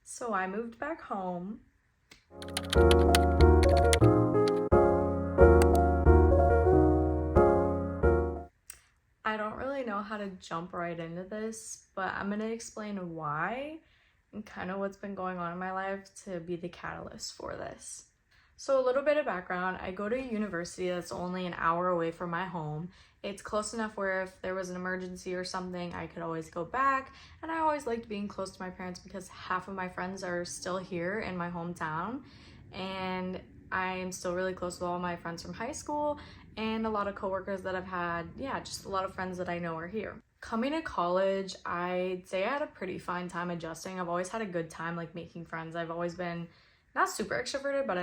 So I moved back home. I don't really know how to jump right into this, but I'm gonna explain why and kind of what's been going on in my life to be the catalyst for this. So a little bit of background, I go to a university that's only an hour away from my home. It's close enough where if there was an emergency or something, I could always go back. And I always liked being close to my parents because half of my friends are still here in my hometown. And I'm still really close with all my friends from high school and a lot of coworkers that I've had. Yeah, just a lot of friends that I know are here. Coming to college, I'd say I had a pretty fine time adjusting. I've always had a good time like making friends. I've always been not super extroverted, but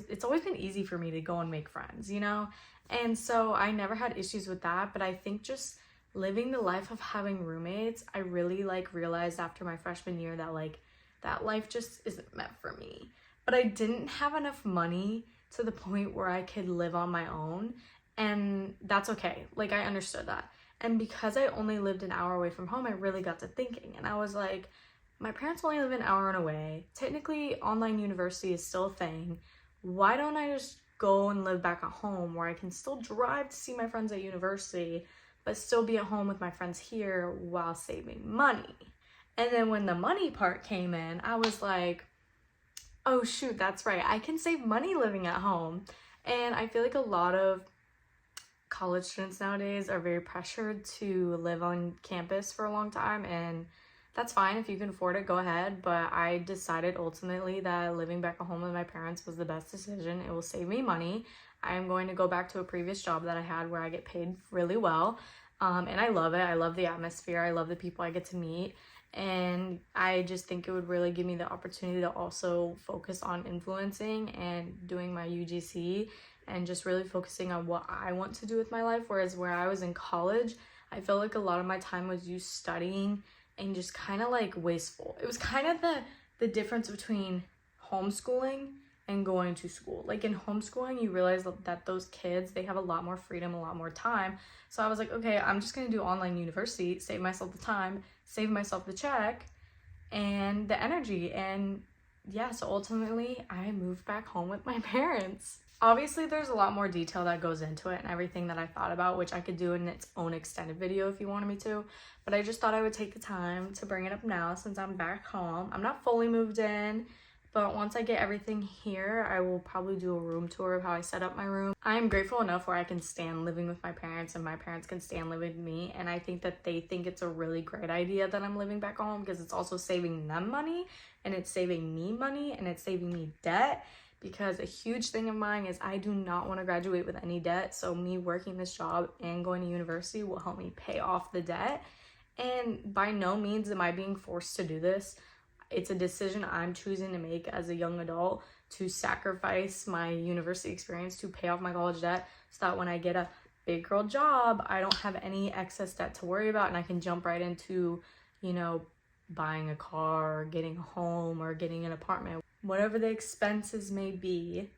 it's always been easy for me to go and make friends, you know? And so I never had issues with that, but I think just living the life of having roommates, I really realized after my freshman year that that life just isn't meant for me. But I didn't have enough money to the point where I could live on my own, and that's okay. I understood that. And because I only lived an hour away from home, I really got to thinking, and I was like, my parents only live an hour away. Technically, online university is still a thing. Why don't I just go and live back at home where I can still drive to see my friends at university, but still be at home with my friends here while saving money? And then when the money part came in, I was like, oh shoot, that's right. I can save money living at home. And I feel like a lot of college students nowadays are very pressured to live on campus for a long time, and that's fine. If you can afford it, go ahead. But I decided ultimately that living back at home with my parents was the best decision. It will save me money. I'm going to go back to a previous job that I had where I get paid really well. And I love it. I love the atmosphere. I love the people I get to meet. And I just think it would really give me the opportunity to also focus on influencing and doing my UGC and just really focusing on what I want to do with my life. Whereas where I was in college, I felt like a lot of my time was used studying and just kind of wasteful. It was kind of the difference between homeschooling and going to school. In homeschooling, you realize that those kids, they have a lot more freedom, a lot more time. So I was like, okay, I'm just gonna do online university, save myself the time, save myself the check and the energy. And yeah, so ultimately I moved back home with my parents. Obviously, there's a lot more detail that goes into it and everything that I thought about, which I could do in its own extended video if you wanted me to. But I just thought I would take the time to bring it up now since I'm back home. I'm not fully moved in, but once I get everything here, I will probably do a room tour of how I set up my room. I'm grateful enough where I can stand living with my parents and my parents can stand living with me. And I think that they think it's a really great idea that I'm living back home because it's also saving them money and it's saving me money and it's saving me debt. Because a huge thing of mine is I do not want to graduate with any debt. So me working this job and going to university will help me pay off the debt. And by no means am I being forced to do this. It's a decision I'm choosing to make as a young adult to sacrifice my university experience to pay off my college debt so that when I get a big girl job, I don't have any excess debt to worry about and I can jump right into, buying a car or getting a home or getting an apartment. Whatever the expenses may be,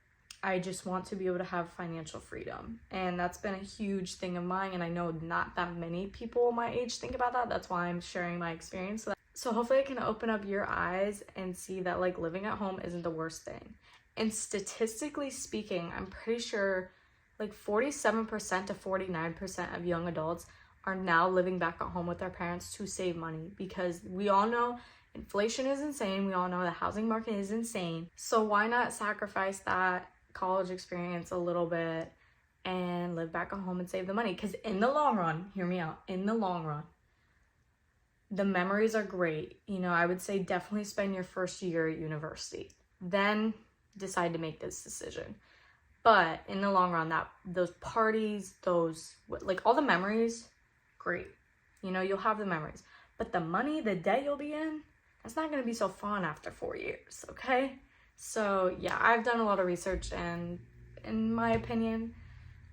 I just want to be able to have financial freedom. And that's been a huge thing of mine. And I know not that many people my age think about that. That's why I'm sharing my experience. So hopefully I can open up your eyes and see that living at home isn't the worst thing. And statistically speaking, I'm pretty sure 47% to 49% of young adults are now living back at home with their parents to save money, because we all know inflation is insane. We all know the housing market is insane. So why not sacrifice that college experience a little bit and live back at home and save the money? Because in the long run, hear me out, in the long run, the memories are great. I would say definitely spend your first year at university. Then decide to make this decision. But in the long run, those parties, all the memories, great. You'll have the memories. But the money, the debt you'll be in, that's not going to be so fun after 4 years, okay? So yeah, I've done a lot of research, and in my opinion,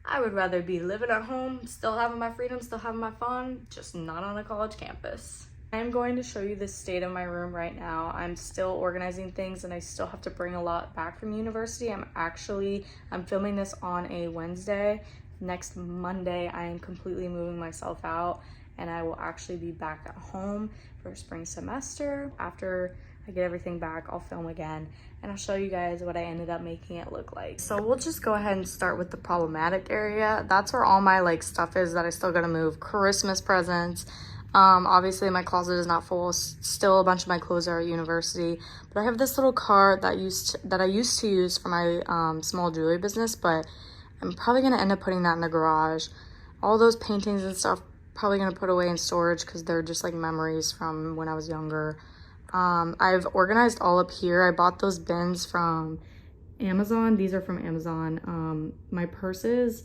I would rather be living at home, still having my freedom, still having my fun, just not on a college campus. I'm going to show you the state of my room right now. I'm still organizing things and I still have to bring a lot back from university. I'm filming this on a Wednesday. Next Monday, I am completely moving myself out and I will actually be back at home for spring semester. After I get everything back, I'll film again and I'll show you guys what I ended up making it look like. So we'll just go ahead and start with the problematic area. That's where all my like stuff is that I still gotta move. Christmas presents. Obviously my closet is not full. Still a bunch of my clothes are at university, but I have this little cart that I used to use for my small jewelry business, but I'm probably gonna end up putting that in the garage. All those paintings and stuff probably gonna put away in storage because they're just like memories from when I was younger. I've organized all up here. I bought those bins from Amazon. These are from Amazon. My purses,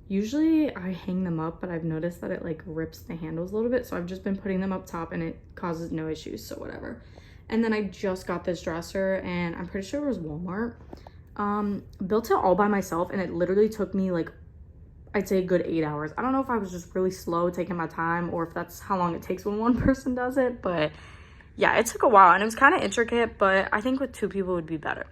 usually I hang them up, but I've noticed that it like rips the handles a little bit. So I've just been putting them up top and it causes no issues, so whatever. And then I just got this dresser and I'm pretty sure it was Walmart. Built it all by myself and it literally took me like, I'd say a good 8 hours. I don't know if I was just really slow taking my time or if that's how long it takes when one person does it, but yeah, it took a while and it was kind of intricate, but I think with 2 people it would be better.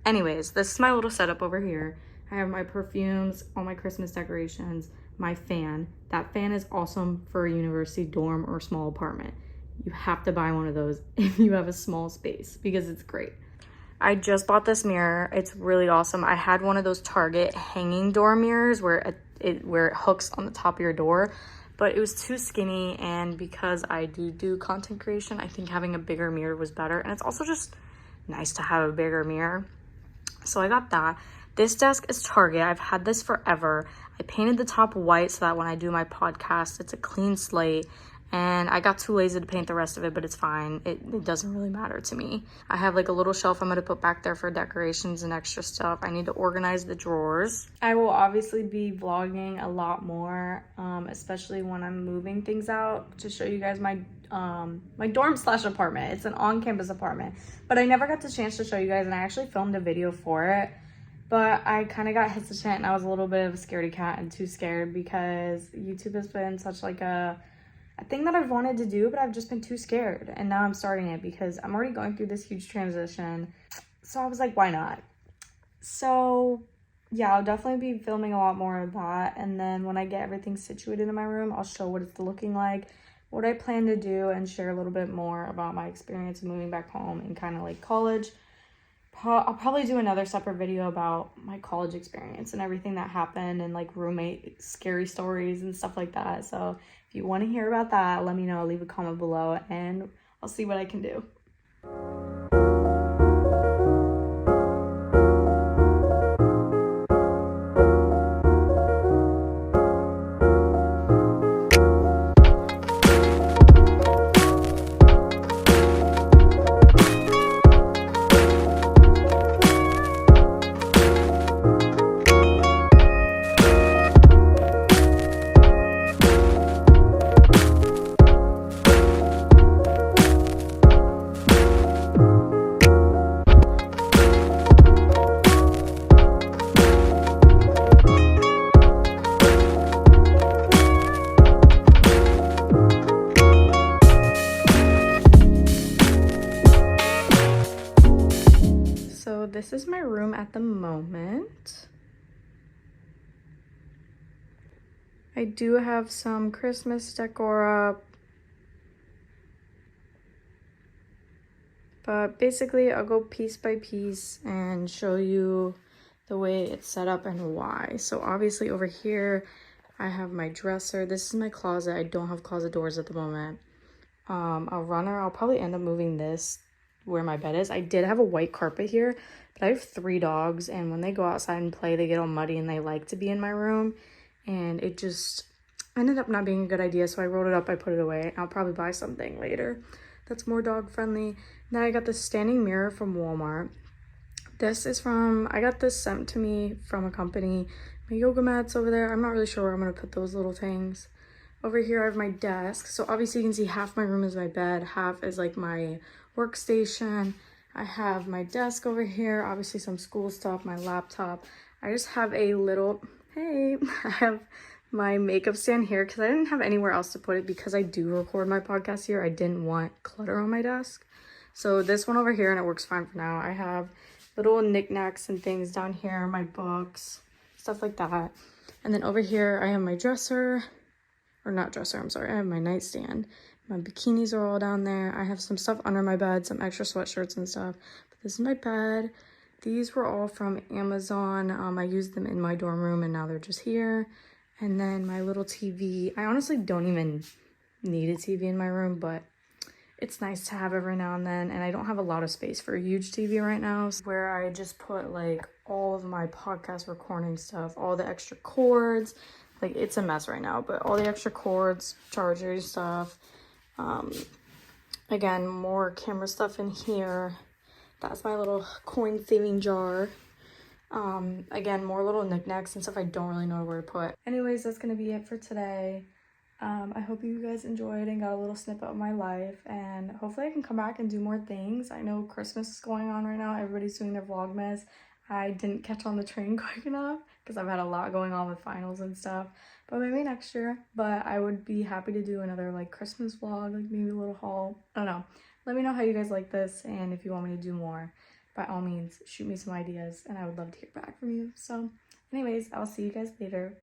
Anyways, this is my little setup over here. I have my perfumes, all my Christmas decorations, my fan. That fan is awesome for a university dorm or small apartment. You have to buy one of those if you have a small space because it's great. I just bought this mirror. It's really awesome. I had one of those Target hanging door mirrors where it hooks on the top of your door, but it was too skinny, and because I do content creation, I think having a bigger mirror was better, and it's also just nice to have a bigger mirror. So I got that. This desk is Target. I've had this forever. I painted the top white so that when I do my podcast, it's a clean slate. And I got too lazy to paint the rest of it, but it's fine. It doesn't really matter to me. I have like a little shelf I'm gonna put back there for decorations and extra stuff. I need to organize the drawers. I will obviously be vlogging a lot more, especially when I'm moving things out, to show you guys my dorm / apartment. It's an on-campus apartment, but I never got the chance to show you guys, and I actually filmed a video for it. But I kind of got hesitant and I was a little bit of a scaredy cat and too scared because YouTube has been such like a thing that I've wanted to do, but I've just been too scared. And now I'm starting it because I'm already going through this huge transition. So I was like, why not? So yeah, I'll definitely be filming a lot more of that. And then when I get everything situated in my room, I'll show what it's looking like, what I plan to do, and share a little bit more about my experience moving back home and kind of like college. I'll probably do another separate video about my college experience and everything that happened and like roommate scary stories and stuff like that. So if you want to hear about that, let me know, leave a comment below and I'll see what I can do. This is my room at the moment. I do have some Christmas decor up, but basically I'll go piece by piece and show you the way it's set up and why. So obviously over here I have my dresser. This is my closet. I don't have closet doors at the moment. A runner, I'll probably end up moving this where my bed is. I did have a white carpet here, but I have 3 dogs, and when they go outside and play, they get all muddy and they like to be in my room, and it just ended up not being a good idea. So I rolled it up, I put it away. I'll probably buy something later that's more dog friendly. Then I got this standing mirror from Walmart. This is I got this sent to me from a company. My yoga mats over there. I'm not really sure where I'm gonna put those little things. Over here I have my desk. So obviously you can see half my room is my bed, half is like my workstation. I have my desk over here, obviously some school stuff, my laptop. I just have a little, I have my makeup stand here because I didn't have anywhere else to put it because I do record my podcast here. I didn't want clutter on my desk. So this one over here, and it works fine for now. I have little knickknacks and things down here, my books, stuff like that. And then over here I have my dresser, or not dresser, I'm sorry. I have my nightstand, My bikinis are all down there. I have some stuff under my bed, some extra sweatshirts and stuff. But this is my bed. These were all from Amazon. I used them in my dorm room and now they're just here. And then my little TV. I honestly don't even need a TV in my room, but it's nice to have every now and then. And I don't have a lot of space for a huge TV right now, where I just put like all of my podcast recording stuff, all the extra cords. Like, it's a mess right now, but all the extra cords, chargers, stuff. Again, more camera stuff in here. That's my little coin saving jar. Again, more little knickknacks and stuff I don't really know where to put. Anyways, that's gonna be it for today. I hope you guys enjoyed and got a little snippet of my life, and hopefully I can come back and do more things. I know Christmas is going on right now. Everybody's doing their Vlogmas. I didn't catch on the train quick enough because I've had a lot going on with finals and stuff, but maybe next year. But I would be happy to do another like Christmas vlog, like maybe a little haul. I don't know. Let me know how you guys like this, and if you want me to do more, by all means, shoot me some ideas, and I would love to hear back from you. So anyways, I'll see you guys later.